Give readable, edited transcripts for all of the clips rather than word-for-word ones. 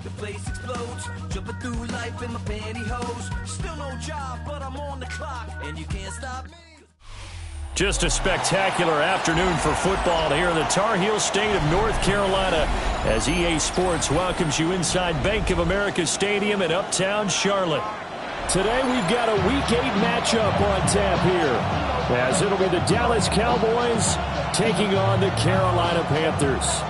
the place explodes. Jumping through life in my pantyhose. Still no job, but I'm on the clock, and you can't stop me. Just a spectacular afternoon for football here in the Tar Heel state of North Carolina as EA Sports welcomes you inside Bank of America Stadium in Uptown Charlotte. Today we've got a Week 8 matchup on tap here as it'll be the Dallas Cowboys taking on the Carolina Panthers.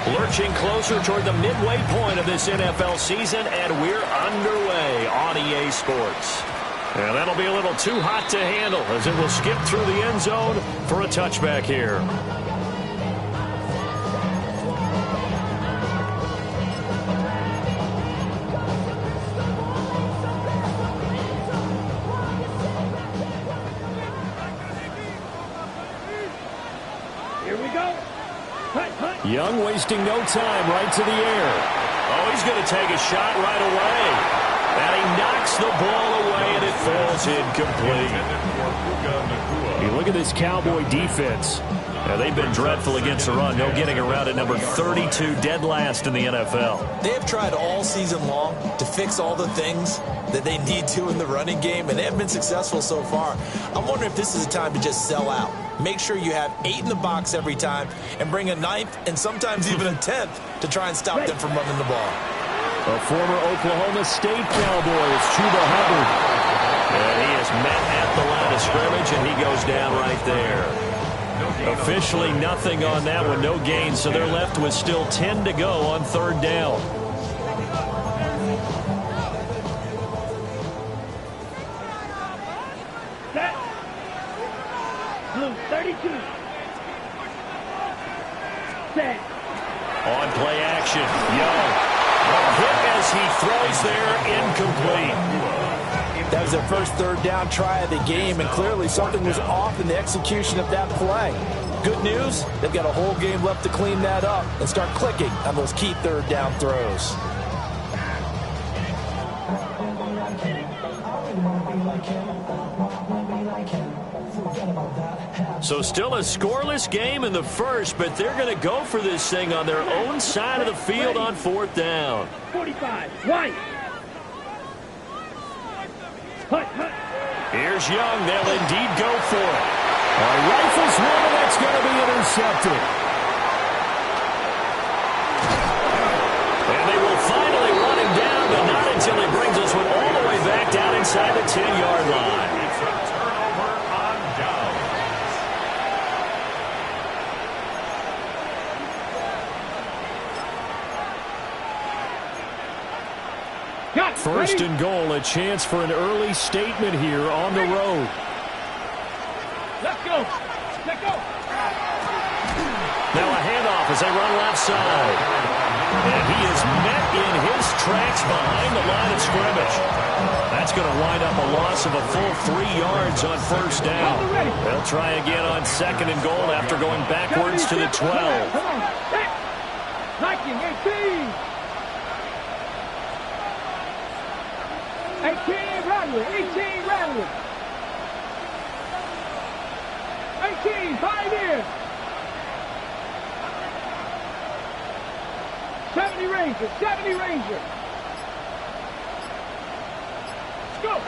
Lurching closer toward the midway point of this NFL season, and we're underway on EA Sports. And that'll be a little too hot to handle as it will skip through the end zone for a touchback here. Here we go. Young wasting no time, right to the air. Oh, he's going to take a shot right away. And he knocks the ball away, and it falls incomplete. You look at this Cowboy defense. Now, they've been dreadful against the run. No getting around at number 32, dead last in the NFL. They have tried all season long to fix all the things that they need to in the running game, and they have been successful so far. I'm wondering if this is a time to just sell out. Make sure you have 8 in the box every time and bring a 9th and sometimes even a 10th to try and stop them from running the ball. A former Oklahoma State Cowboy is Chuba Hubbard. And he is met at the line of scrimmage, and he goes down right there. Officially nothing on that one, no gain, so they're left with still 10 to go on third down. Set. Blue 32. Set. On play action, Young. Hit as he throws there, incomplete. That was their first third down try of the game, and clearly something was off in the execution of that play. Good news, they've got a whole game left to clean that up and start clicking on those key third down throws. So still a scoreless game in the first, but they're going to go for this thing on their own side of the field on fourth down. 45. White. Hut, hut. Here's Young. They'll indeed go for it. Rifles one, and that's going to be intercepted. And they will finally run him down, but not until he brings us one all the way back down inside the 10-yard line. It's a turnover on down. First and goal, a chance for an early statement here on the road. Let's go. Let's go. Now a handoff as they run left side. And he is met in his tracks behind the line of scrimmage. That's going to wind up a loss of a full 3 yards on first down. They'll try again on second and goal after going backwards to the 12. Come on. 19, 18. 18, Radley. 18, Radley. 18, Pioneer. 70 Ranger, 70 Ranger. Let's go.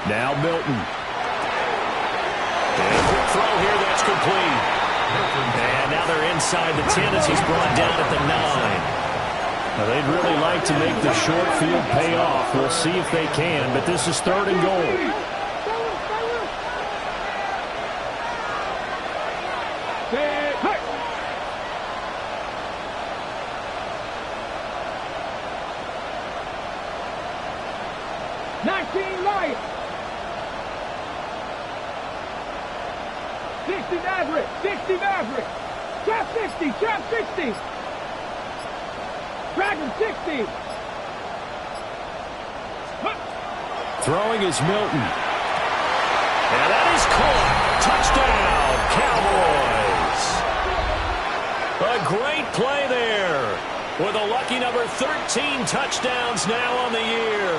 Now Milton. And a quick throw here, that's complete. And now they're inside the 10 as he's brought down at the 9. Now they'd really like to make the short field pay off. We'll see if they can, but this is third and goal. Light. 60 Maverick, 60 Maverick. Trap 60, trap 60. Dragon 60. Throwing is Milton. And that is caught. Touchdown, Cowboys. A great play there. With a lucky number 13 touchdowns now on the year.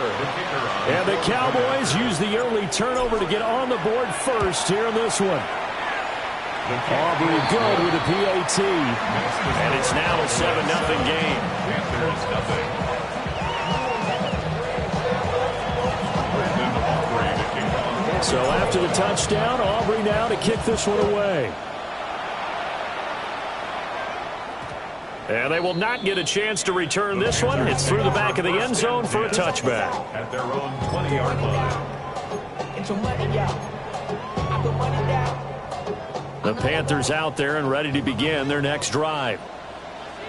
And the Cowboys use the early turnover to get on the board first here in this one. Aubrey good with the PAT. And it's now a 7-0 game. So after the touchdown, Aubrey now to kick this one away. And they will not get a chance to return this one. It's through the back of the end zone for a touchback. At their own 20-yard line. The Panthers out there and ready to begin their next drive.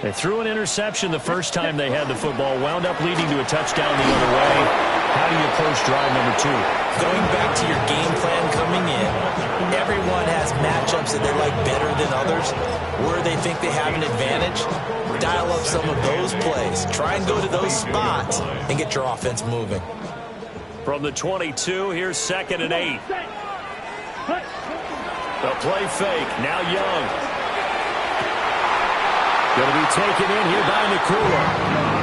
They threw an interception the first time they had the football, wound up leading to a touchdown the other way. How do you approach drive number 2? Going back to your game plan coming in, everyone has matchups that they like better than others. Where they think they have an advantage, dial up some of those plays. Try and go to those spots and get your offense moving. From the 22, here's 2nd and 8. The play fake, now Young. Going to be taken in here by Nakua.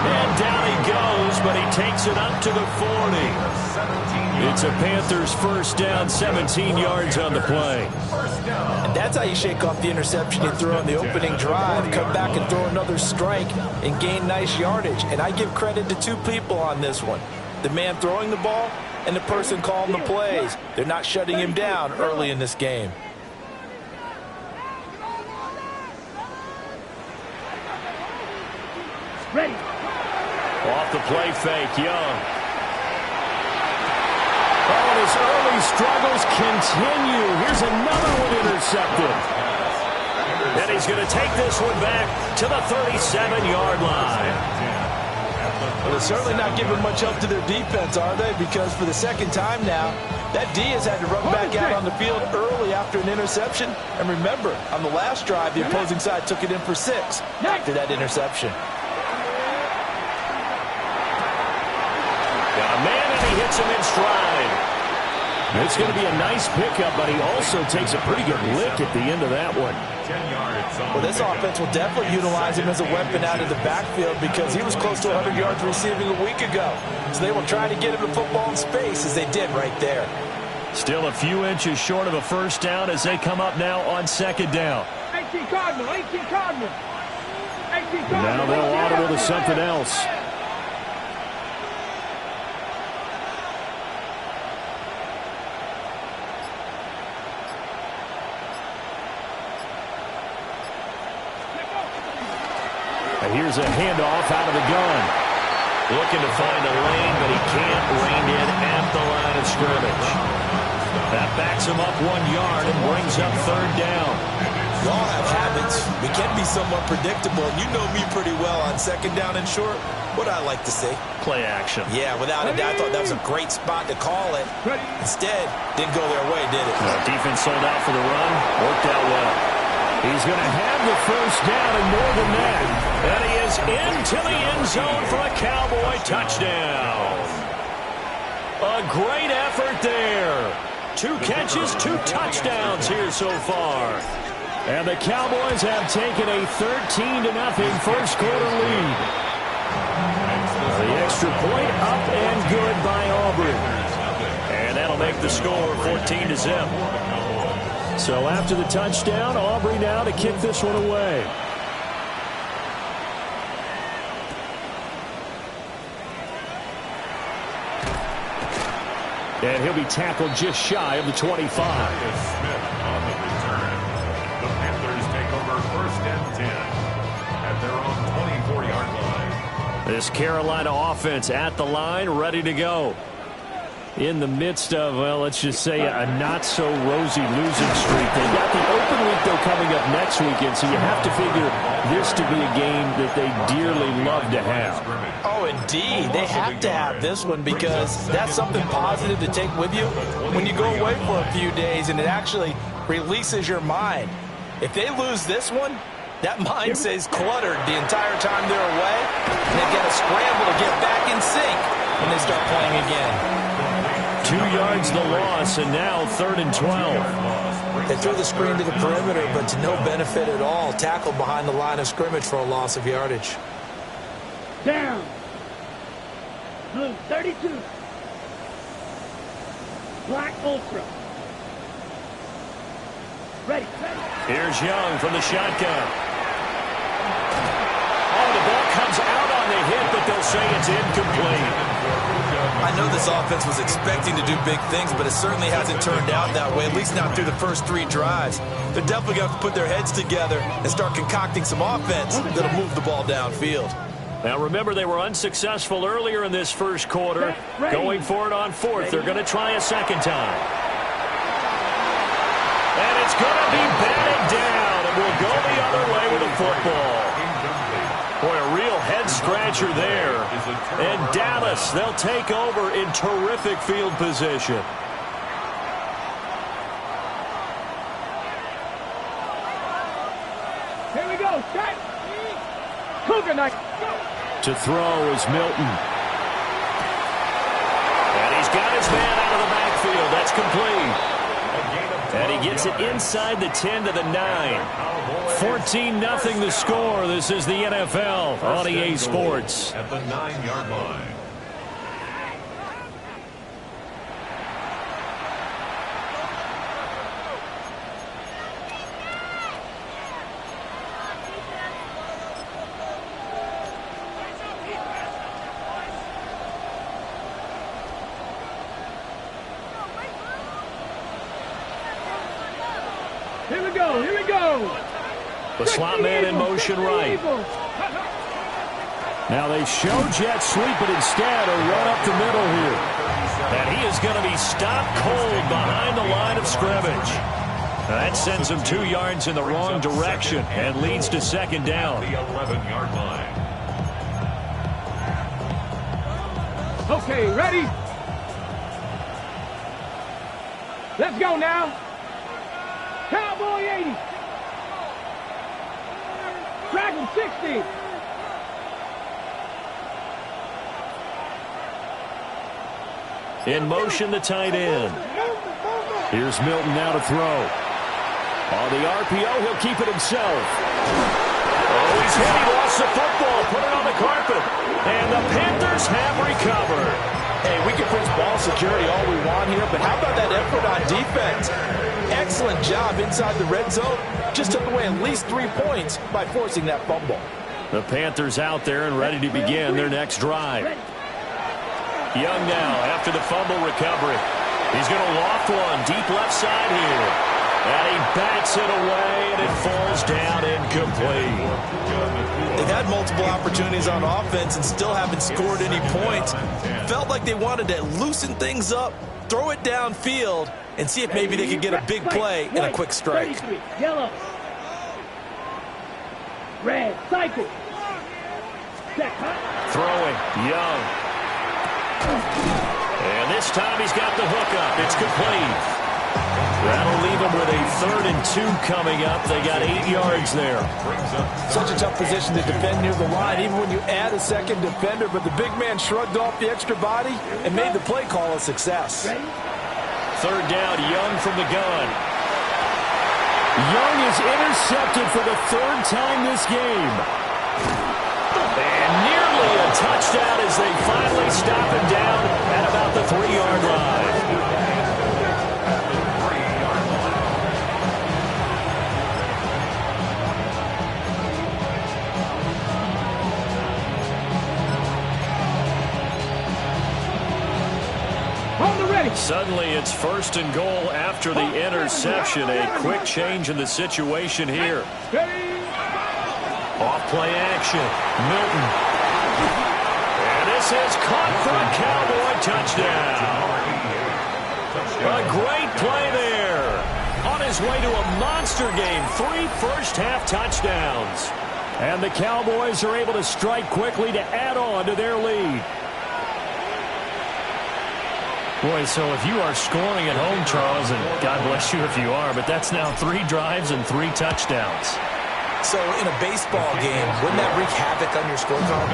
And down he goes, but he takes it up to the 40. It's a Panthers first down, 17 yards on the play. And that's how you shake off the interception you threw on the opening drive, come back and throw another strike and gain nice yardage. And I give credit to 2 people on this one. The man throwing the ball and the person calling the plays. They're not shutting him down early in this game. Ready. Off the play fake, Young. Oh, and his early struggles continue. Here's another one intercepted. And he's going to take this one back to the 37-yard line. Well, they're certainly not giving much help to their defense, are they? Because for the second time now, that D has had to run back out on the field early after an interception. And remember, on the last drive, the opposing side took it in for 6 after that interception. Got a man, and he hits him in stride. It's going to be a nice pickup, but he also takes a pretty good lick at the end of that one. 10 yards. Well, this offense will definitely utilize him as a weapon out of the backfield because he was close to 100 yards receiving a week ago. So they will try to get him the football in space as they did right there. Still a few inches short of a first down as they come up now on 2nd down. 18 Cardinal, 18 Cardinal. 18 Cardinal. Now they'll audible to something else. And here's a handoff out of the gun. Looking to find a lane, but he can't rein in at the line of scrimmage. That backs him up 1 yard and brings up 3rd down. We all have habits. We can be somewhat predictable, and you know me pretty well on 2nd down and short. What I like to say. Play action. Yeah, without a doubt, I thought that was a great spot to call it. Instead, didn't go their way, did it? Defense sold out for the run. Worked out well. He's going to have the first down and more than that. And he is into the end zone for a Cowboy touchdown. A great effort there. 2 catches, 2 touchdowns here so far. And the Cowboys have taken a 13-0 first quarter lead. The extra point up and good by Aubrey. And that'll make the score 14-0. So after the touchdown, Aubrey now to kick this one away. And he'll be tackled just shy of the 25. Smith on the return. The Panthers take over 1st and 10 at their own 24-yard line. This Carolina offense at the line, ready to go. In the midst of, well, let's just say a not-so-rosy losing streak. They've got the open week, though, coming up next weekend, so you have to figure this to be a game that they dearly love to have. Oh, indeed. They have to have this one because that's something positive to take with you when you go away for a few days, and it actually releases your mind. If they lose this one, that mind stays cluttered the entire time they're away, and they've got to scramble to get back in sync when they start playing again. 2 yards the loss, and now 3rd and 12. They threw the screen to the perimeter, but to no benefit at all. Tackled behind the line of scrimmage for a loss of yardage. Down. Blue 32. Black Ultra. Ready. Here's Young from the shotgun. Oh, the ball comes out on the hit, but they'll say it's incomplete. I know this offense was expecting to do big things, but it certainly hasn't turned out that way, at least not through the first 3 drives. They're definitely going to have to put their heads together and start concocting some offense that'll move the ball downfield. Now, remember, they were unsuccessful earlier in this first quarter. Going for it on 4th. They're going to try a second time. And it's going to be batted down, and we'll go the other way with the football. Boy, a real head-scratcher there. And Dallas, they'll take over in terrific field position. Here we go. Set. Cougar night. To throw is Milton. And he's got his man out of the backfield. That's complete. And he gets it inside the 10 to the 9. 14-0 the score. This is the NFL on EA Sports. At the 9-yard line. Here we go. Here we go. The slot man in motion right. Now they show jet sweep, but instead a run up the middle here. And he is going to be stopped cold behind the line of scrimmage. That sends him 2 yards in the wrong direction and leads to second down. The 11-yard line. Okay, ready? Let's go now. Cowboy 80. Dragon 60. In motion, the tight end. Here's Milton now to throw. On the RPO, he'll keep it himself. Oh, he's hit. He lost the football. Put it on the carpet. And the Panthers have recovered. Hey, we can preach ball security all we want here, but how about that effort on defense? Excellent job inside the red zone. Just took away at least 3 points by forcing that fumble. The Panthers out there and ready to begin their next drive. Young now after the fumble recovery. He's going to loft one deep left side here. And he bats it away, and it falls down incomplete. They've had multiple opportunities on offense and still haven't scored any points. Felt like they wanted to loosen things up, throw it downfield, and see if maybe they could get a big play and a quick strike. Yellow. Red. Cycle. Throwing. Young. And this time he's got the hook up. It's complete. That'll leave them with a 3rd and 2 coming up. They got 8 yards there. Such a tough position to defend near the line, even when you add a second defender, but the big man shrugged off the extra body and made the play call a success. 3rd down, Young from the gun. Young is intercepted for the 3rd time this game. And nearly a touchdown as they finally stop him down at about the 3-yard line. Suddenly it's 1st and goal after the interception. A quick change in the situation here. Off play action. Milton. And this is caught for a Cowboy touchdown. A great play there. On his way to a monster game. 3 first-half touchdowns. And the Cowboys are able to strike quickly to add on to their lead. Boy, so if you are scoring at home, Charles, and God bless you if you are, but that's now 3 drives and 3 touchdowns. So in a baseball game, wouldn't that wreak havoc on your scorecard?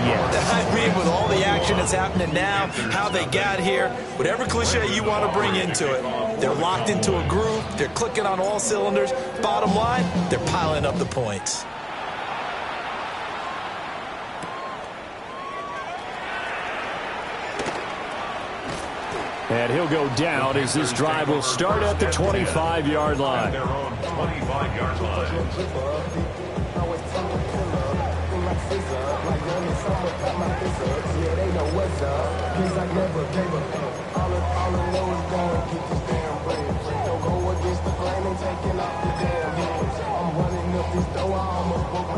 Yes. I mean, with all the action that's happening now, how they got here, whatever cliche you want to bring into it, they're locked into a groove, they're clicking on all cylinders. Bottom line, they're piling up the points. And he'll go down as this drive will start at the 25-yard line. Their own 25-yard line.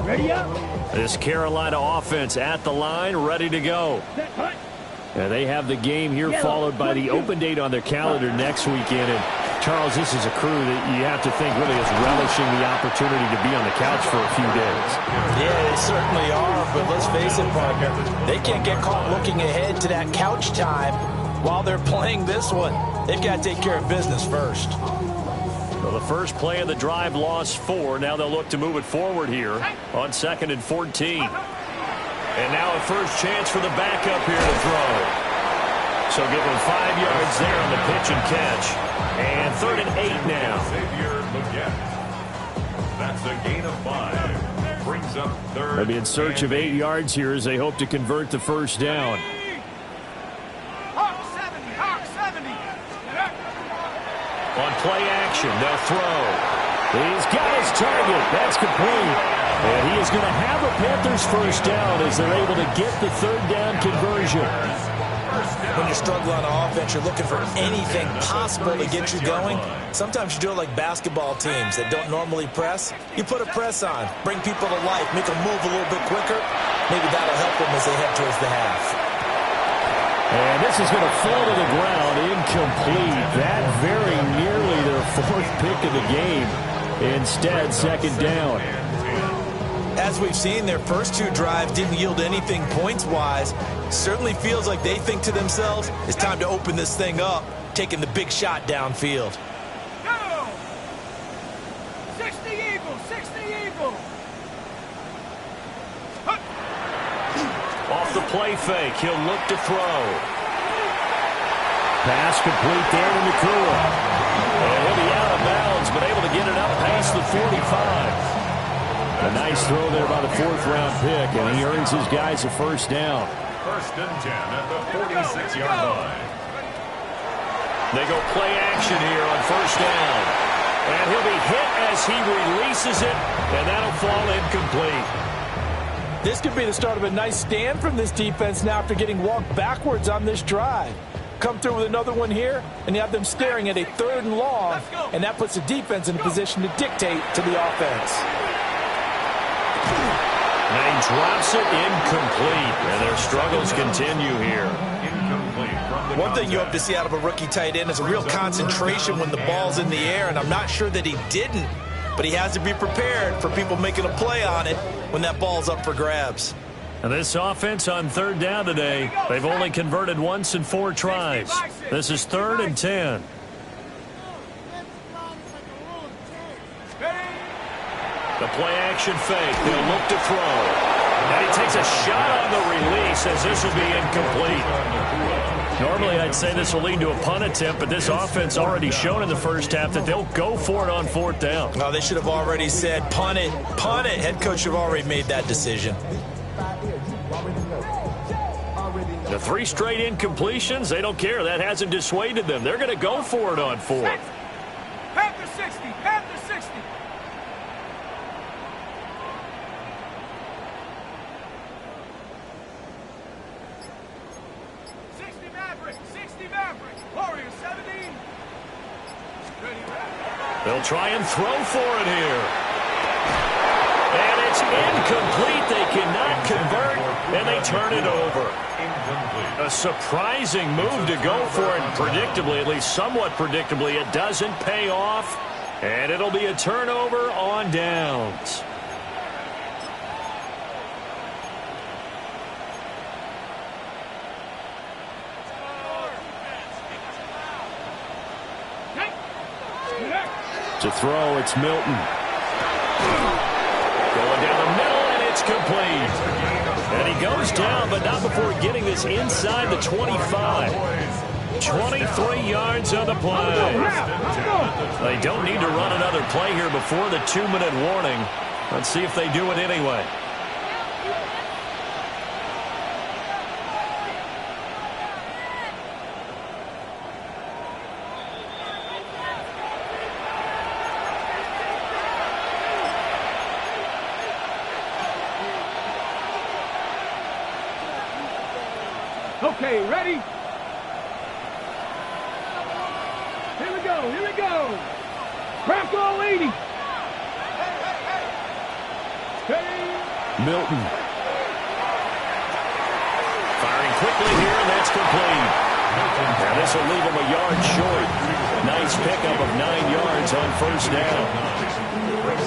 Ready up. This Carolina offense at the line, ready to go. Set, punt. They have the game here followed by the open date on their calendar next weekend. And Charles, this is a crew that you have to think really is relishing the opportunity to be on the couch for a few days. Yeah, they certainly are, but let's face it, partner, they can't get caught looking ahead to that couch time while they're playing this one. They've got to take care of business first. Well, the first play of the drive lost 4. Now they'll look to move it forward here on 2nd and 14. And now a first chance for the backup here to throw. So give him 5 yards there on the pitch and catch. And 3rd and 8 now. Xavier Legette. That's a gain of 5. Brings up 3rd. They'll be in search of 8 yards here as they hope to convert the first down. Hawk 70, Hawk 70. On play action, they'll throw. He's got his target. That's complete. And he is going to have a Panthers first down as they're able to get the 3rd down conversion. When you're struggling on offense, you're looking for anything possible to get you going. Sometimes you do it like basketball teams that don't normally press. You put a press on, bring people to life, make them move a little bit quicker. Maybe that'll help them as they head towards the half. And this is going to fall to the ground, incomplete. That very nearly their 4th pick of the game. Instead, 2nd down. As we've seen, their first 2 drives didn't yield anything points-wise. Certainly feels like they think to themselves, it's time to open this thing up, taking the big shot downfield. Go! 60 Eagles, 60 Eagles. Off the play fake, he'll look to throw. Pass complete there to Nakua. And he'll be out of bounds, but able to get it up past the 45. A nice throw there by the 4th-round pick, and he earns his guys a first down. 1st and 10 at the 46-yard line. They go play action here on first down. And he'll be hit as he releases it, and that'll fall incomplete. This could be the start of a nice stand from this defense now after getting walked backwards on this drive. Come through with another one here, and you have them staring at a 3rd and long, and that puts the defense in a position to dictate to the offense. And he drops it incomplete, and their struggles continue here. Incomplete from the One thing you hope to see out of a rookie tight end is a real concentration when the ball's in the air, and I'm not sure that he didn't, but he has to be prepared for people making a play on it when that ball's up for grabs. And this offense on 3rd down today, they've only converted once in 4 tries. This is 3rd and 10. The play action fake. They'll look to throw. And he takes a shot on the release as this will be incomplete. Normally I'd say this will lead to a punt attempt, but this offense already shown in the first half that they'll go for it on 4th down. No, they should have already said punt it, punt it. Head coach should have already made that decision. The 3 straight incompletions, they don't care. That hasn't dissuaded them. They're going to go for it on 4th. Panther 60, Panther 60. They'll try and throw for it here. And it's incomplete. They cannot convert, and they turn it over. A surprising move to go for it. Predictably, at least somewhat predictably, it doesn't pay off. And it'll be a turnover on downs. To throw, it's Milton. complete. And he goes down, but not before getting this inside the 25. 23 yards on the play. They don't need to run another play here before the 2-minute warning. Let's see if they do it anyway. Okay, ready? Here we go, here we go. Crack all 80. Milton. Firing quickly here, and that's complete. Now this will leave him a yard short. Nice pickup of 9 yards on first down.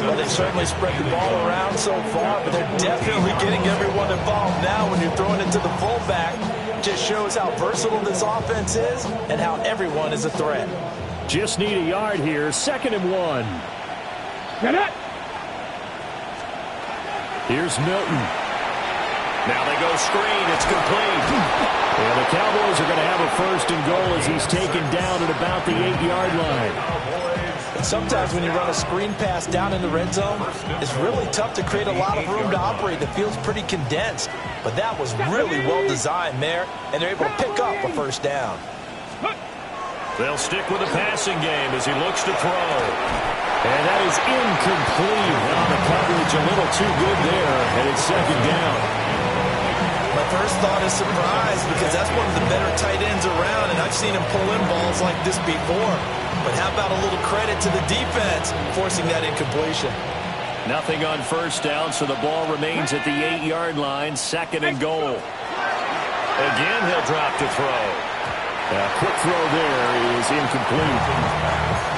Well, they've certainly spread the ball around so far, but they're definitely getting everyone involved now when you're throwing it to the fullback. Just shows how versatile this offense is and how everyone is a threat. Just need a yard here. 2nd and 1. Get it. Here's Milton. Now they go screen. It's complete. And the Cowboys are going to have a 1st and goal as he's taken down at about the 8-yard line. And sometimes when you run a screen pass down in the red zone, it's really tough to create a lot of room to operate. The field's pretty condensed. But that was really well designed there, and they're able to pick up a 1st down. They'll stick with the passing game as he looks to throw. And that is incomplete. Well, the coverage a little too good there, and it's 2nd down. My first thought is surprise because that's one of the better tight ends around, and I've seen him pull in balls like this before. But how about a little credit to the defense forcing that incompletion? Nothing on 1st down, so the ball remains at the 8-yard line. 2nd and goal. Again, he'll drop to throw. A quick throw there is incomplete.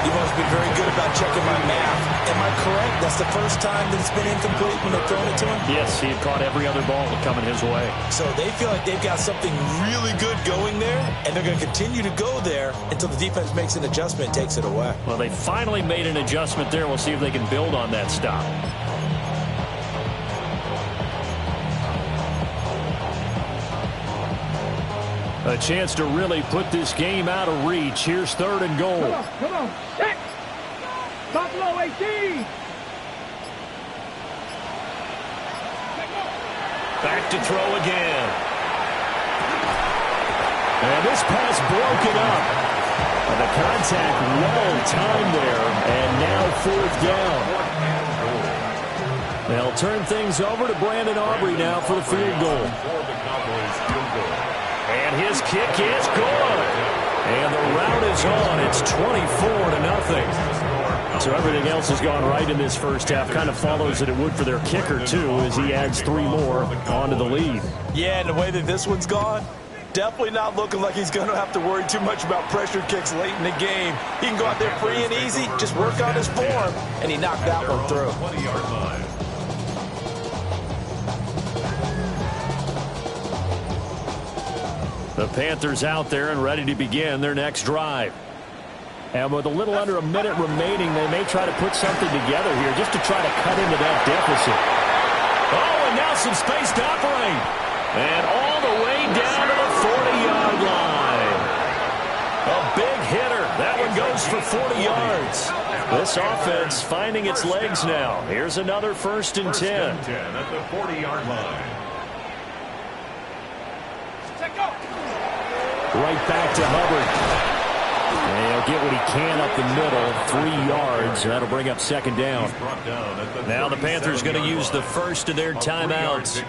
You've always been very good about checking my math. Am I correct? That's the first time that it's been incomplete when they've thrown it to him? Yes, he had caught every other ball coming his way. So they feel like they've got something really good going there, and they're going to continue to go there until the defense makes an adjustment and takes it away. Well, they finally made an adjustment there. We'll see if they can build on that stop. A chance to really put this game out of reach. Here's 3rd and goal. Come on. Check. Buffalo 18. Back to throw again. And this pass broken up. And the contact well timed there. And now 4th down. They'll turn things over to Brandon Aubrey now for the field goal. And his kick is good. And the route is on. It's 24-0. So everything else has gone right in this first half. Kind of follows that it would for their kicker, too, as he adds 3 more onto the lead. Yeah, and the way that this one's gone, definitely not looking like he's going to have to worry too much about pressure kicks late in the game. He can go out there free and easy, just work on his form, and he knocked that one through. 20-yard line. The Panthers out there and ready to begin their next drive. And with a little under a minute remaining, they may try to put something together here just to try to cut into that deficit. Oh, and now some space to operate. And all the way down to the 40-yard line. A big hitter. That one goes for 40 yards. This offense finding its legs now. Here's another 1st and 10. 1st and 10 at the 40-yard line. Right back to Hubbard. And he'll get what he can up the middle, 3 yards, and that'll bring up 2nd down. Now the Panthers going to use the first of their timeouts,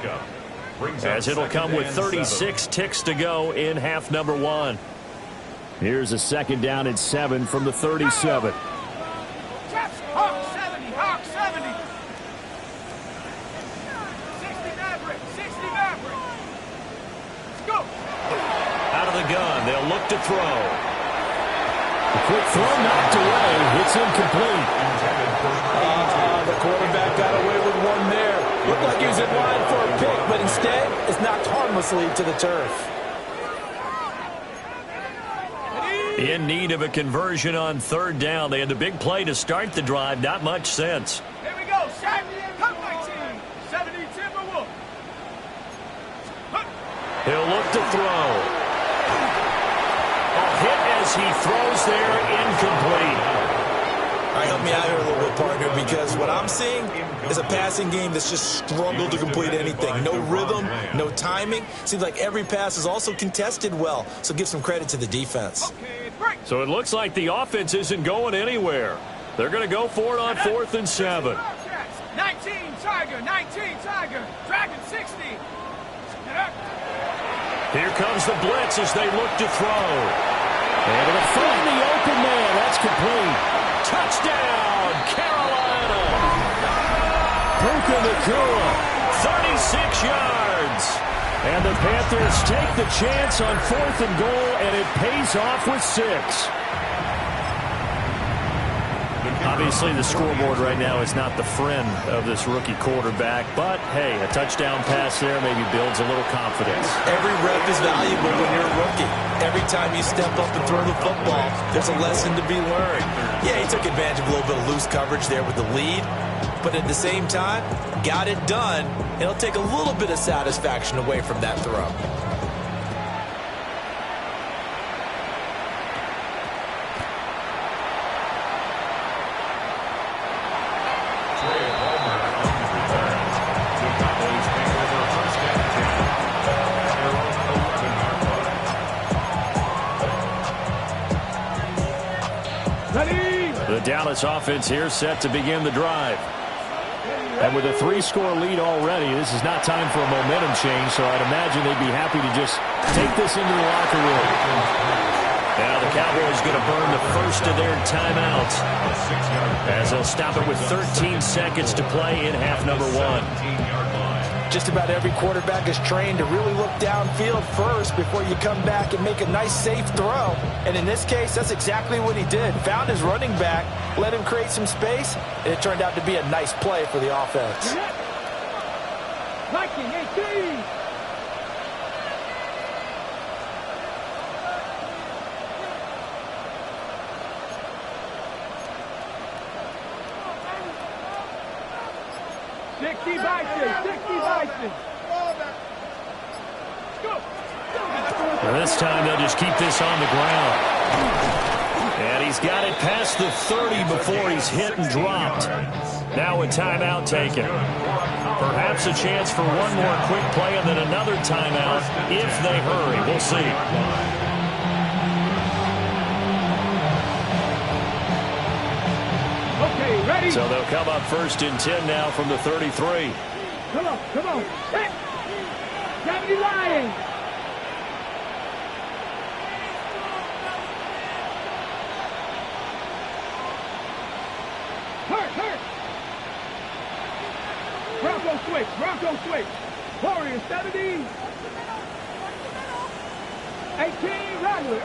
as it'll come with 36 ticks to go in half number 1. Here's a 2nd down and 7 from the 37. Hawk 70, Hawk 70. 60 Maverick, 60 Maverick. Let's go. Out of the gun, they'll look to throw. A quick throw knocked away. It's incomplete. The quarterback got away with one there. Looked like he was in line for a pick, but instead it's knocked harmlessly to the turf. In need of a conversion on 3rd down. They had the big play to start the drive. Not much sense. Here we go. 70 and 19. 70 Timberwolves. He'll look to throw. A hit as he throws there, incomplete. All right, help me out here a little bit, partner, because what I'm seeing is a passing game that's just struggled to complete anything. No rhythm, no timing. Seems like every pass is also contested well, so give some credit to the defense. So it looks like the offense isn't going anywhere. They're going to go for it on 4th and 7. 19 Tiger, 19 Tiger, Dragon 60. Here comes the blitz as they look to throw. Able to find the open man. That's complete. Touchdown, Carolina. Puka Nacua, 36 yards. And the Panthers take the chance on 4th and goal, and it pays off with 6. Obviously, the scoreboard right now is not the friend of this rookie quarterback, but, hey, a touchdown pass there maybe builds a little confidence. Every rep is valuable when you're a rookie. Every time you step up and throw the football, there's a lesson to be learned. Yeah, he took advantage of a little bit of loose coverage there with the lead, but at the same time, got it done. It'll take a little bit of satisfaction away from that throw. The Dallas offense here set to begin the drive. And with a 3-score lead already, this is not time for a momentum change, so I'd imagine they'd be happy to just take this into the locker room. Now the Cowboys going to burn the first of their timeouts as they'll stop it with 13 seconds to play in half number 1. Just about every quarterback is trained to really look downfield first before you come back and make a nice, safe throw. And in this case, that's exactly what he did. Found his running back, let him create some space, and it turned out to be a nice play for the offense. Viking 18. Well, this time they'll just keep this on the ground. And he's got it past the 30 before he's hit and dropped. Now a timeout taken. Perhaps a chance for one more quick play and then another timeout if they hurry. We'll see. Okay, ready? So they'll come up 1st and 10 now from the 33. Come on, come on. Hey. 70 Lions. Hurt. Bronco switch. Warriors 70. 18 Rattler.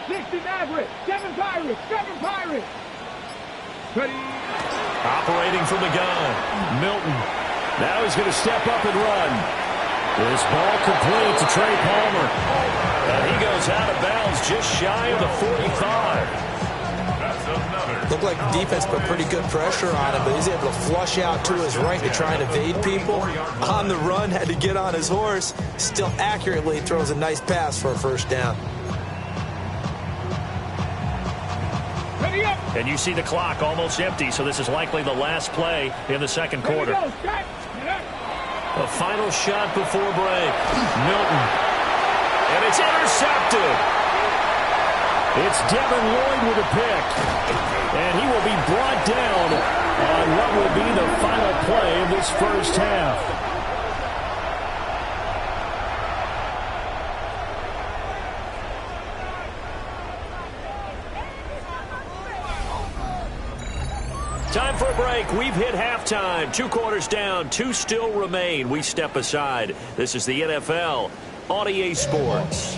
60 Maverick. 7 Pirates. Ready. Operating from the gun. Milton. Now he's going to step up and run. This ball complete to Trey Palmer. And he goes out of bounds just shy of the 45. Looked like the defense put pretty good pressure on him, but he's able to flush out to his right to try and evade people. On the run, had to get on his horse. Still accurately throws a nice pass for a first down. And you see the clock almost empty, so this is likely the last play in the second quarter. A final shot before break. Milton. And it's intercepted. It's Devin Lloyd with a pick. And he will be brought down on what will be the final play of this first half. Time for a break. We've hit halftime. 2 quarters down. 2 still remain. We step aside. This is the NFL on EA Sports.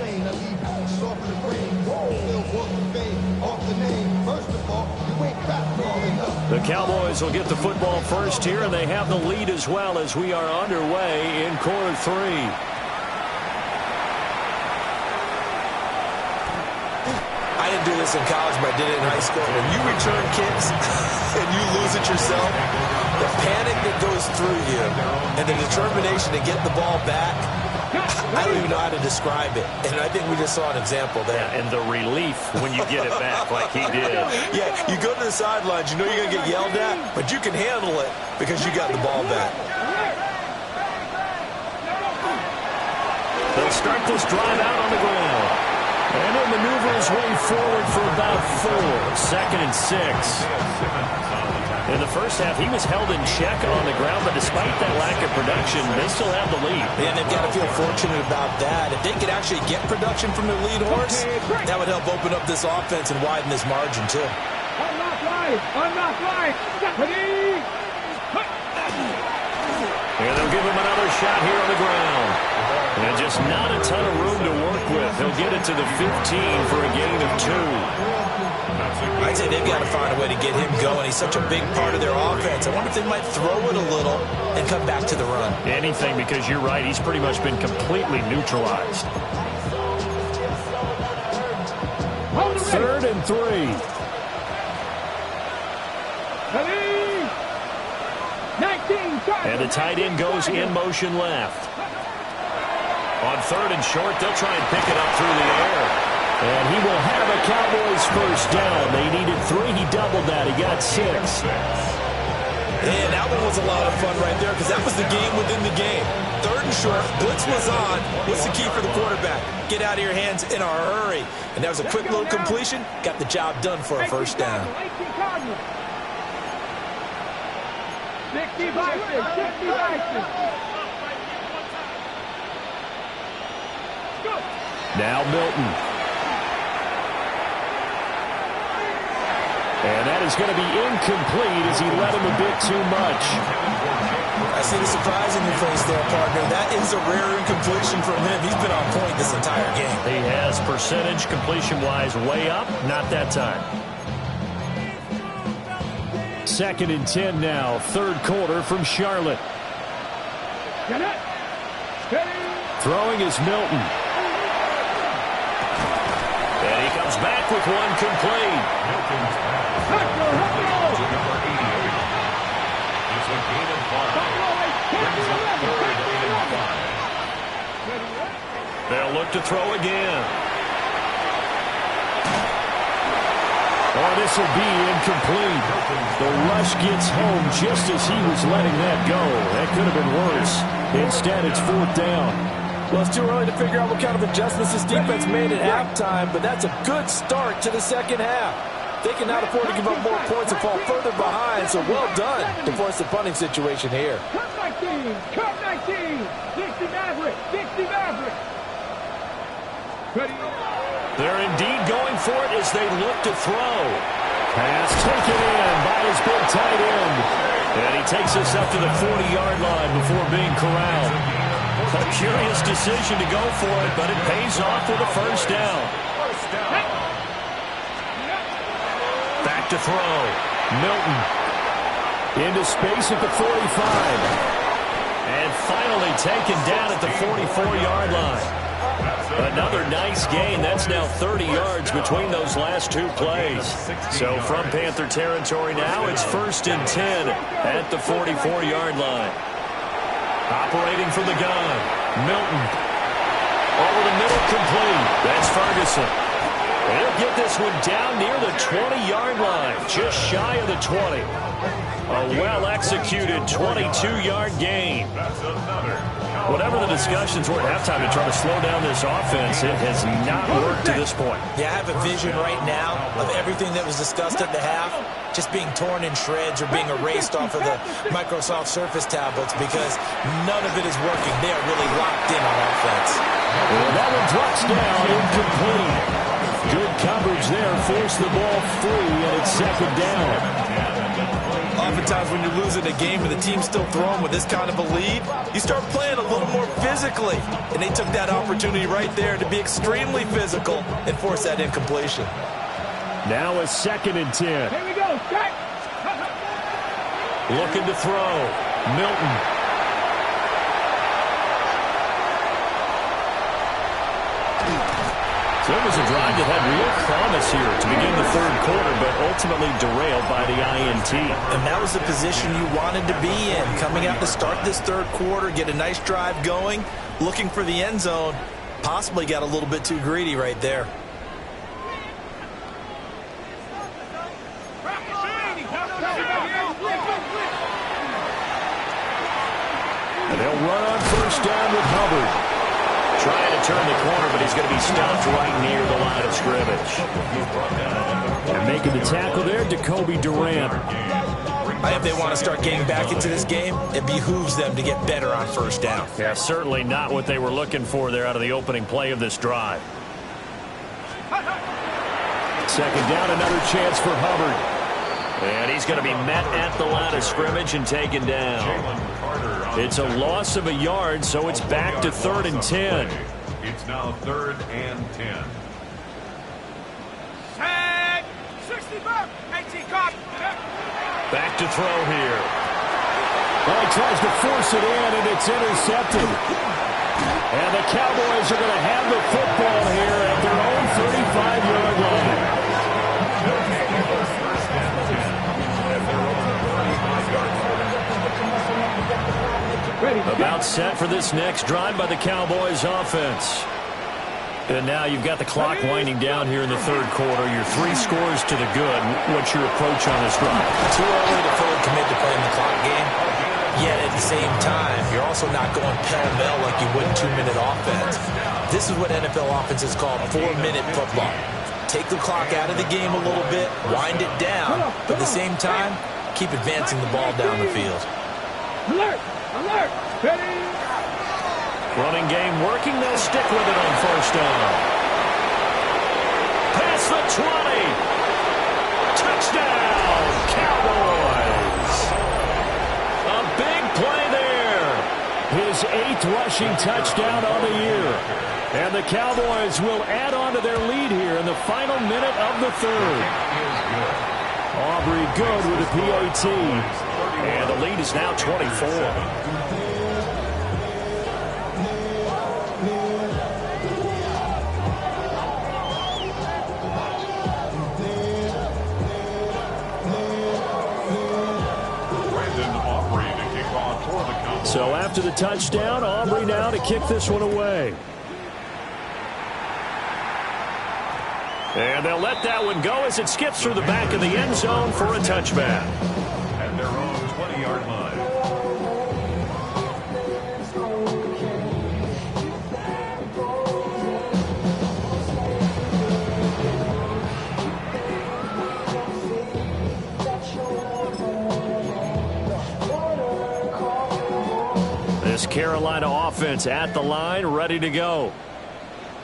The Cowboys will get the football first here, and they have the lead as well as we are underway in quarter 3. I I didn't do this in college, but I did it in high school. When you return kicks and you lose it yourself, the panic that goes through you and the determination to get the ball back, I don't even know how to describe it. And I think we just saw an example there. Yeah, and the relief when you get it back like he did. Yeah, you go to the sidelines, you know you're going to get yelled at, but you can handle it because you got the ball back. They'll start this drive out on the ground. And he'll maneuver his way forward for about 4. 2nd and 6. In the first half, he was held in check on the ground, but despite that lack of production, they still have the lead. And they've got to feel fortunate about that. If they could actually get production from their lead horse, that would help open up this offense and widen this margin, too. Unlock line! Unlock line! Ready! And they'll give him another shot here on the ground. And just not a ton of room to work with. He'll get it to the 15 for a gain of 2. I'd say they've got to find a way to get him going. He's such a big part of their offense. I wonder if they might throw it a little and come back to the run. Anything, because you're right. He's pretty much been completely neutralized. 3rd and 3. Ready! 19, and the tight end goes in motion left. On 3rd and short, they'll try and pick it up through the air. And he will have a Cowboys first down. They needed 3. He doubled that. He got 6. And that one was a lot of fun right there because that was the game within the game. 3rd and short, blitz was on. What's the key for the quarterback? Get out of your hands in a hurry. And that was a quick little completion. Got the job done for a first down. 60 Vikings, 60 Vikings. Now Milton. And that is going to be incomplete as he led him a bit too much. I see the surprise in your face there, partner. That is a rare incompletion from him. He's been on point this entire game. He has, percentage completion-wise way up. Not that time. 2nd and 10 now. 3rd quarter from Charlotte. Throwing is Milton. And he comes back with one complete. They'll look to throw again. Oh, this will be incomplete. The rush gets home just as he was letting that go. That could have been worse. Instead, it's 4th down. Well, it's too early to figure out what kind of adjustments this defense made at halftime, but that's a good start to the second half. They cannot afford to give up more points and fall further behind, so well done to force the punting situation here. Cut 19, cut 19, 60 Maverick, 60 Maverick. Ready? They're indeed going for it as they look to throw. Pass taken in by his big tight end. And he takes us up to the 40-yard line before being corralled. A curious decision to go for it, but it pays off with a first down. Back to throw. Milton into space at the 45. And finally taken down at the 44-yard line. Another nice gain. That's now 30 yards between those last 2 plays. So from Panther territory now, it's 1st and 10 at the 44-yard line. Operating from the gun, Milton. Over the middle, complete. That's Ferguson. He'll get this one down near the 20-yard line, just shy of the 20. A well-executed 22-yard gain. Whatever the discussions were at halftime to try to slow down this offense, it has not worked to this point. Yeah, I have a vision right now of everything that was discussed at the half just being torn in shreds or being erased off of the Microsoft Surface tablets because none of it is working. They are really locked in on offense. Well, that one drops down, incomplete. Good coverage there, forced the ball free, and it's 2nd down. Oftentimes when you're losing a game and the team's still throwing with this kind of a lead, you start playing a little more physically. And they took that opportunity right there to be extremely physical and force that incompletion. Now a 2nd and 10. Here we go, Jack. Looking to throw. Milton. So it was a drive that had real promise here to begin the third quarter, but ultimately derailed by the INT. And that was the position you wanted to be in. Coming out to start this third quarter, get a nice drive going, looking for the end zone. Possibly got a little bit too greedy right there. And they'll run on first down with Hubbard. Trying to turn the corner, but he's going to be stopped right near the line of scrimmage. And making the tackle there, Jacoby Durant. If they want to start getting back into this game, it behooves them to get better on first down. Yeah, certainly not what they were looking for there out of the opening play of this drive. Second down, another chance for Hubbard. And he's going to be met at the line of scrimmage and taken down. It's a loss of a yard, so it's back to 3rd and 10. It's now 3rd and 10. Back to throw here. Well, he tries to force it in, and it's intercepted. And the Cowboys are going to have the football here at their own 35-yard line. About set for this next drive by the Cowboys offense. And now you've got the clock winding down here in the third quarter. You're 3 scores to the good. What's your approach on this drive? Too early to fully commit to playing the clock game. Yet at the same time, you're also not going pell-mell like you would in 2-minute offense. This is what NFL offenses call 4-minute football. Take the clock out of the game a little bit, wind it down, but at the same time, keep advancing the ball down the field. Alert! Alert! Ready! Running game working. They'll stick with it on first down. Past the 20. Touchdown, Cowboys. A big play there. His 8th rushing touchdown on the year. And the Cowboys will add on to their lead here in the final minute of the third. Aubrey good with the PAT. And the lead is now 24. So after the touchdown, Aubrey now to kick this one away. And they'll let that one go as it skips through the back of the end zone for a touchback. At their own 20-yard line. This Carolina offense at the line, ready to go.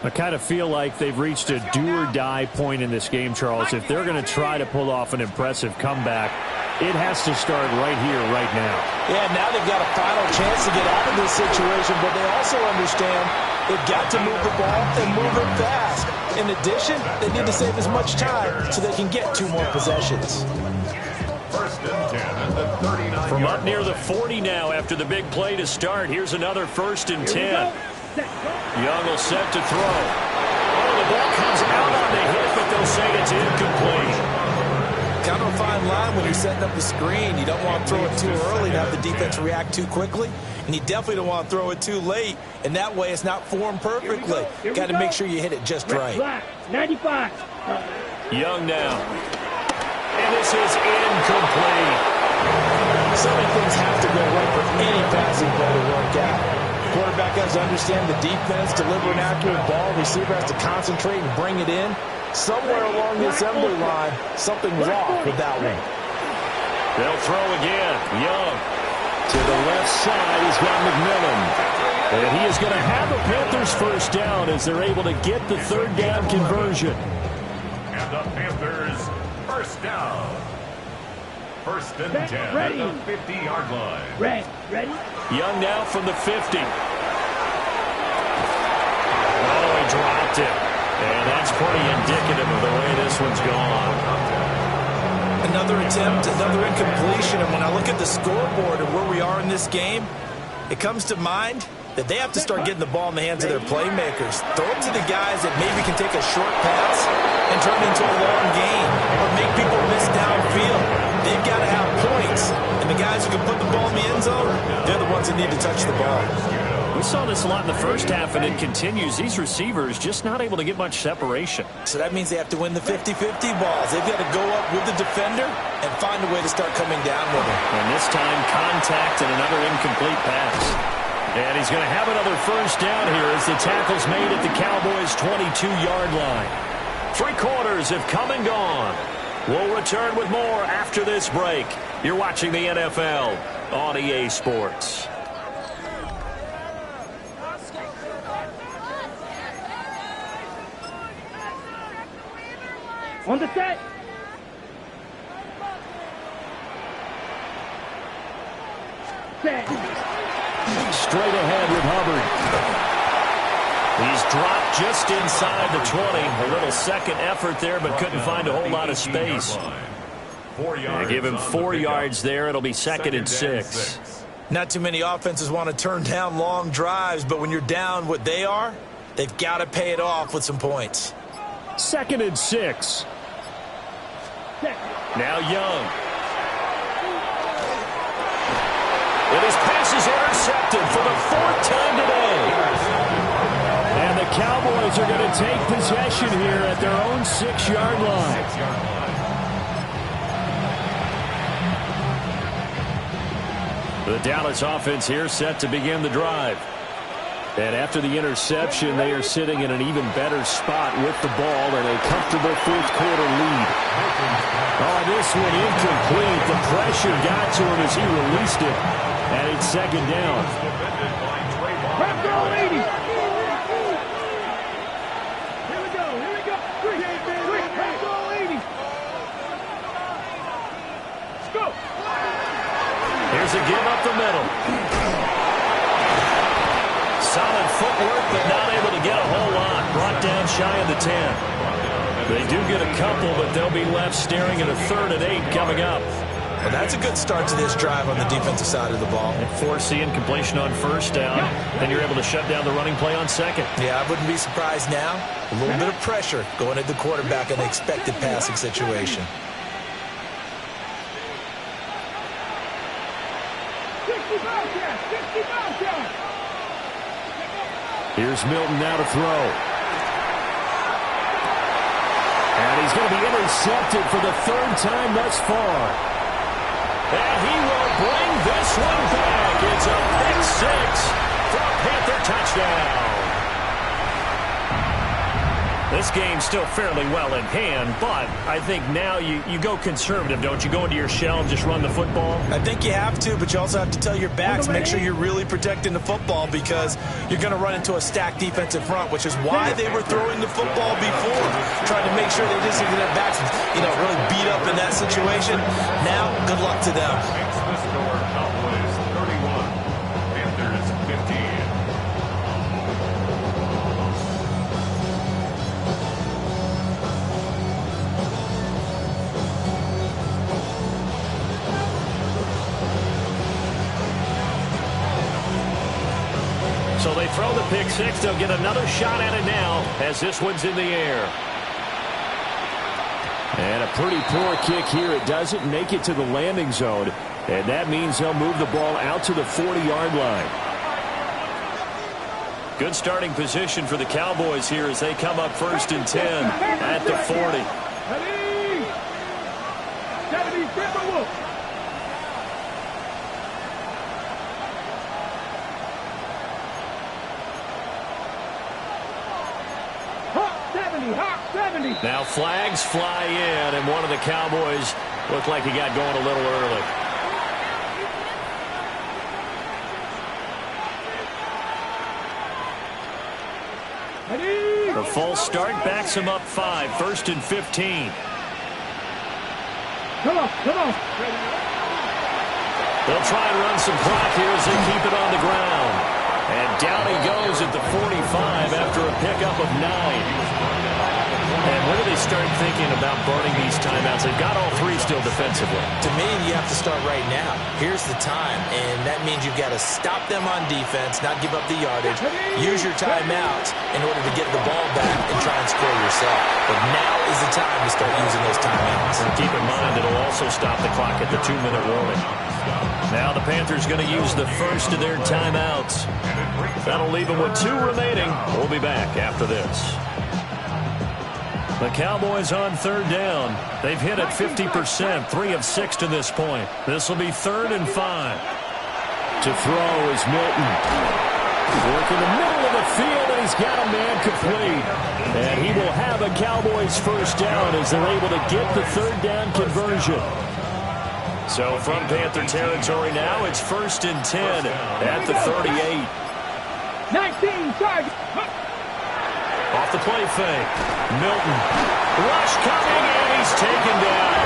I kind of feel like they've reached a do-or-die point in this game, Charles. If they're going to try to pull off an impressive comeback, it has to start right here, right now. Yeah, now they've got a final chance to get out of this situation, but they also understand they've got to move the ball and move it fast. In addition, they need to save as much time so they can get 2 more possessions. First and 10 at the 39. From up near the 40 now after the big play to start. Here's another 1st and 10. Young will set to throw. Oh, the ball comes out on the hit, but they'll say it's incomplete. Kind of a fine line when you're setting up the screen. You don't want to throw it too early and have the defense react too quickly. And you definitely don't want to throw it too late. And that way it's not formed perfectly. Got to make sure you hit it just right. 95. Young now. And this is incomplete. So many things have to go right for any passing play to work out. Quarterback has to understand the defense, deliver an accurate ball. Receiver has to concentrate and bring it in. Somewhere along the assembly line, something's off with that one. They'll throw again. Young. To the left side, he's got McMillan. And he is going to have the Panthers first down as they're able to get the 3rd down conversion. And the Panthers first down. 1st and 10 at the 50-yard line. Ready? Young now from the 50. Oh, he dropped it. And that's pretty indicative of the way this one's gone. Another attempt, another incompletion. And when I look at the scoreboard and where we are in this game, it comes to mind that they have to start getting the ball in the hands of their playmakers. Throw it to the guys that maybe can take a short pass and turn it into a long gain or make people miss downfield. They've got to have points, and the guys who can put the ball in the end zone, they're the ones that need to touch the ball. We saw this a lot in the first half, and it continues. These receivers just not able to get much separation. So that means they have to win the 50-50 balls. They've got to go up with the defender and find a way to start coming down with him. And this time, contact and another incomplete pass. And he's going to have another first down here as the tackle's made at the Cowboys' 22-yard line. 3 quarters have come and gone. We'll return with more after this break. You're watching the NFL on EA Sports. On the set. Set. Straight ahead with Hubbard. He's dropped just inside the 20. A little second effort there, but couldn't find a whole lot of space. They give him 4 yards there. It'll be second and 6. Not too many offenses want to turn down long drives, but when you're down what they are, they've got to pay it off with some points. Second and 6. Now Young. And his pass is intercepted for the 4th time today. And the Cowboys are going to take possession here at their own 6-yard line. The Dallas offense here set to begin the drive. And after the interception, they are sitting in an even better spot with the ball and a comfortable 4th-quarter lead. Oh, this one incomplete. The pressure got to him as he released it. And it's second down. Let's go, ladies. Here we go. Here we go. Quick. Let's go, ladies. Let's go. Here's a give up the middle. Solid footwork, but not able to get a whole lot. Brought down shy of the 10. They do get a couple, but they'll be left staring at a 3rd and 8 coming up. Well, that's a good start to this drive on the defensive side of the ball. And force the incompletion on first down. Then you're able to shut down the running play on second. Yeah, I wouldn't be surprised now. A little bit of pressure going at the quarterback in the expected passing situation. 65 yards. 65 yards. Here's Milton now to throw. And he's going to be intercepted for the 3rd time thus far. And he will bring this one back. It's a pick 6 for a Panther touchdown. This game's still fairly well in hand, but I think now you go conservative, don't you? Go into your shell and just run the football? I think you have to, but you also have to tell your backs, make sure you're really protecting the football because you're going to run into a stacked defensive front, which is why they were throwing the football before, trying to make sure they didn't get their backs, really beat up in that situation. Now, good luck to them. Cowboys 31, Panthers 15. So they throw the pick 6. They'll get another shot at it now as this one's in the air. And a pretty poor kick here. It doesn't make it to the landing zone. And that means they'll move the ball out to the 40-yard line. Good starting position for the Cowboys here as they come up 1st and 10 at the 40. Ready. 70 Timberwolves. Hawk 70. Now flags fly in, and one of the Cowboys looked like he got going a little early. The false start backs him up 5, 1st and 15. Come on. They'll try and run some clock here as they keep it on the ground. And down he goes at the 45 after a pickup of 9. And When do they start thinking about burning these timeouts? They've got all three still defensively. To me, you have to start right now. Here's the time, and that means you've got to stop them on defense, not give up the yardage, use your timeouts in order to get the ball back and try and score yourself. But now is the time to start using those timeouts. And keep in mind, it'll also stop the clock at the 2-minute warning. Now the Panthers going to use the first of their timeouts. That'll leave them with 2 remaining. We'll be back after this. The Cowboys on 3rd down. They've hit at 50%, 3 of 6 to this point. This will be 3rd and 5. To throw is Milton. Working the middle of the field, and he's got a man complete. And he will have a Cowboys first down as they're able to get the 3rd down conversion. So from Panther territory now, it's 1st and 10 at the 38. 19, target. Off the play fake. Milton. Rush coming, and he's taken down.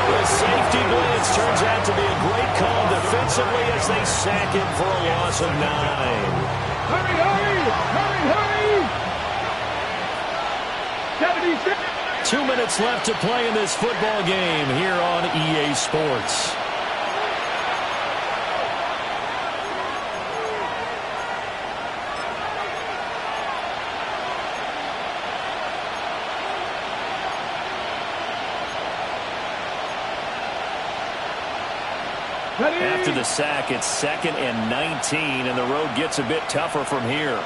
The safety blitz turns out to be a great call defensively as they sack him for a loss of 9. Hurry, hurry, hurry, hurry. 76. 2 minutes left to play in this football game here on EA Sports. After the sack, it's 2nd and 19, and the road gets a bit tougher from here.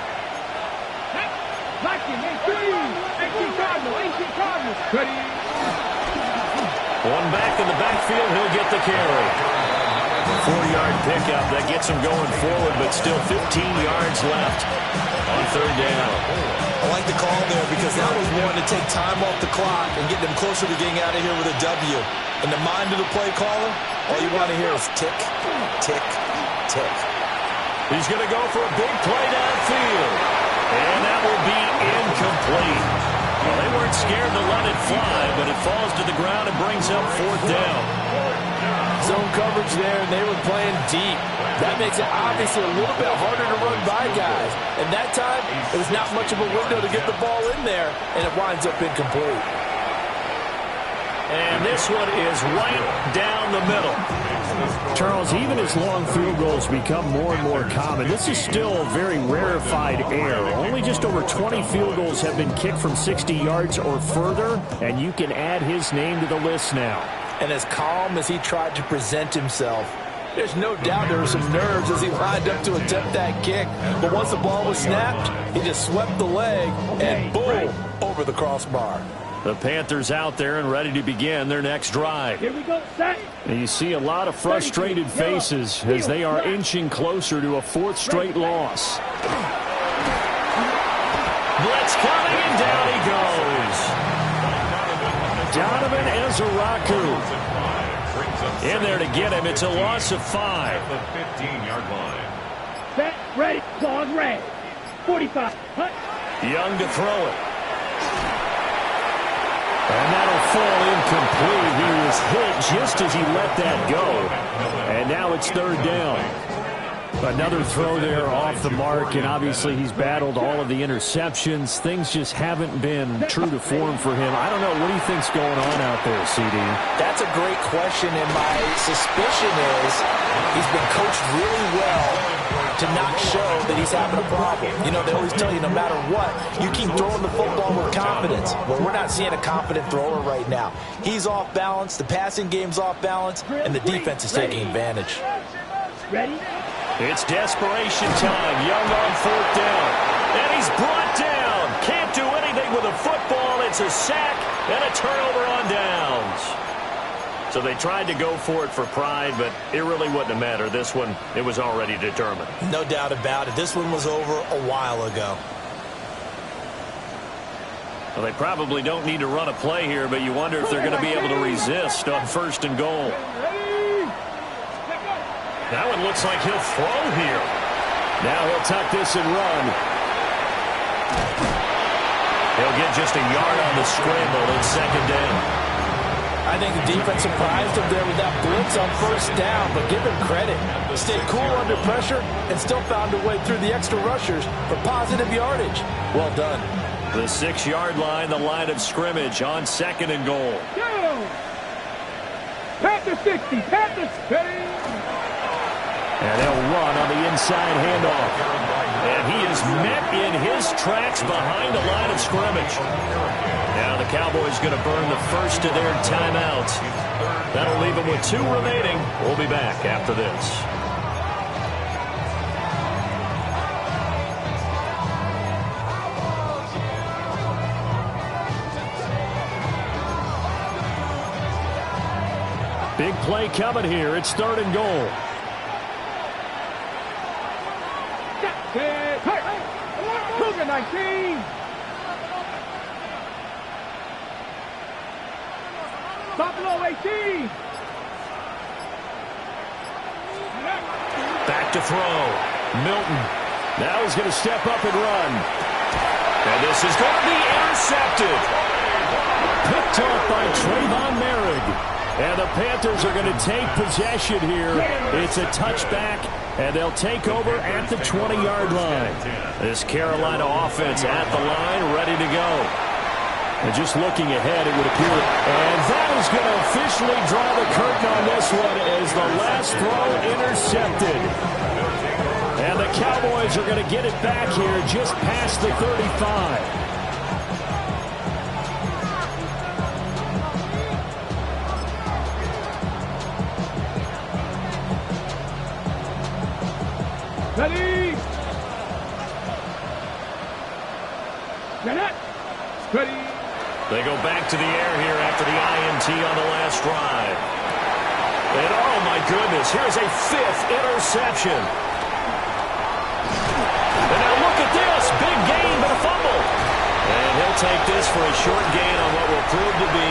One back in the backfield, he'll get the carry. 4-yard pickup, that gets him going forward, but still 15 yards left on 3rd down. I like the call there because that was one to take time off the clock and get them closer to getting out of here with a W. In the mind of the play caller, all you want to hear is tick, tick, tick. He's going to go for a big play downfield. And that will be incomplete. Well, they weren't scared to let it fly, but it falls to the ground and brings up 4th down. Zone coverage there, and they were playing deep. That makes it obviously a little bit harder to run by guys. And that time, it was not much of a window to get the ball in there, and it winds up incomplete. And this one is right down the middle. Charles, even as long field goals become more and more common, this is still a very rarefied air. Only just over 20 field goals have been kicked from 60 yards or further, and you can add his name to the list now. And as calm as he tried to present himself, there's no doubt there were some nerves as he lined up to attempt that kick. But once the ball was snapped, he just swept the leg and boom, over the crossbar. The Panthers out there and ready to begin their next drive. Here we go, set. And you see a lot of frustrated faces as they are inching closer to a 4th straight loss. Blitz coming, and down he goes. Donovan Ezeraku in there to get him. It's a loss of 5. The 15-yard line. Set, ready, claws red. 45, hut. Young to throw it. And that'll fall incomplete. He was hit just as he let that go. And now it's 3rd down. Another throw there off the mark, and obviously he's battled all of the interceptions. Things just haven't been true to form for him. I don't know. What do you think's going on out there, CD? That's a great question, and my suspicion is he's been coached really well to not show that he's having a problem. You know, they always tell you no matter what, you keep throwing the football with confidence. Well, we're not seeing a confident thrower right now. He's off balance, the passing game's off balance, and the defense is taking advantage. Ready? It's desperation time. Young on 4th down. And he's brought down. Can't do anything with a football. It's a sack and a turnover on downs. So they tried to go for it for pride, but it really wouldn't have mattered. This one, it was already determined. No doubt about it. This one was over a while ago. Well, they probably don't need to run a play here, but you wonder if they're going to be able to resist on 1st and goal. That one looks like he'll throw here. Now he'll tuck this and run. He'll get just a yard on the scramble in 2nd down. I think the defense surprised him there with that blitz on 1st down, but give him credit. Stayed cool under pressure and still found a way through the extra rushers for positive yardage. Well done. The 6-yard line, the line of scrimmage on 2nd and goal. Go! Panther 60, Panther steady. And they'll run on the inside handoff. And he is met in his tracks behind the line of scrimmage. Now the Cowboys going to burn the first of their timeouts. That'll leave them with 2 remaining. We'll be back after this. Big play coming here. It's 3rd and goal. Cougar 19. Buffalo 18. Back to throw. Milton. Now he's going to step up and run. And this is going to be intercepted. Picked off by Trayvon Merrick. And the Panthers are going to take possession here. It's a touchback, and they'll take over at the 20-yard line. This Carolina offense at the line, ready to go. And just looking ahead, it would appear. And that is going to officially draw the curtain on this one as the last throw intercepted. And the Cowboys are going to get it back here just past the 35. Ready! Jeanette! Ready! They go back to the air here after the INT on the last drive. And oh my goodness, here's a 5th interception. And now look at this, big gain but a fumble. And he'll take this for a short gain on what will prove to be